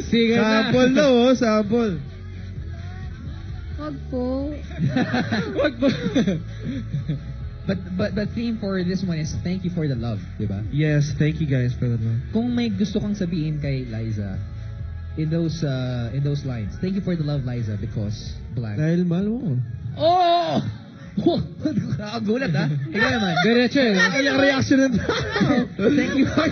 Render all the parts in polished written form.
Sige na. Sample daw, oh, sample. Wag po. Wag po. But the theme for this one is thank you for the love, di ba? Yes, thank you guys for that one. Kung may gusto kang sabihin kay Liza, in those lines, thank you for the love, Liza, because blank. Dahil mahal mo. Oh! Nakakagulat, ha? Ikaw naman. Diretso eh. Ang reaction ng Thank you for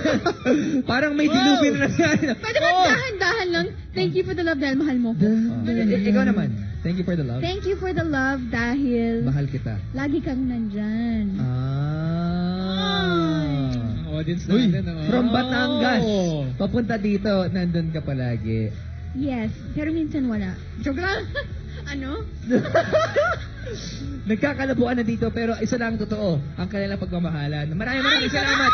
parang may dilubin na nangyari. Pwede ba dahan-dahan lang? Thank you for the love dahil mahal mo ko. Ikaw naman. Thank you for the love. Thank you for the love dahil Mahal kita. lagi kang nandyan. Audience Uy, natin. From Batangas, papunta dito, nandun ka palagi. Yes, pero minsan wala. Joke lang. Ano? Nagkakalabuan na dito, pero isa lang totoo, ang kanilang pagmamahalan. Maraming salamat,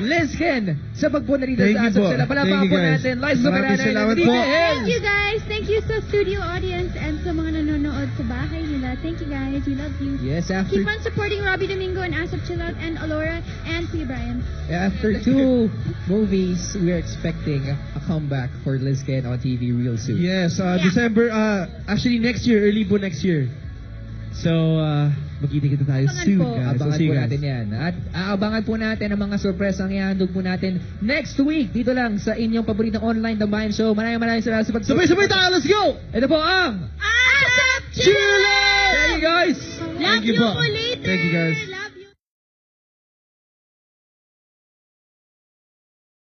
Liz Ken, sa pagpunta dito Thank sa you po. Asap Sila. Palapaan Thank you, po guys. natin, Liza Maraming Soberana salamat and po. Thank you guys. Thank you sa studio audience and sa mga nanonood sa bahay nila. Thank you guys. We love you. Yes, after Keep on supporting Robbie Domingo and Asap Chilat and Alora and Kuya Brian. after 2 movies, we are expecting a comeback for Liz Ken on TV real soon. Yes, December, actually next year, early po next year. So, magkita-kita tayo Abangan soon, po. guys. Abangan See you po guys. natin yan. At aabangan po natin ang mga sorpresang ihandog po natin next week dito lang sa inyong paboritong online The Mind Show. Maraming salamat sa pag-subscribe. Sabay-sabay tayo, let's go! Ito po ang Asap Chile! Thank you guys! Love Thank you you po. po later! Thank you guys.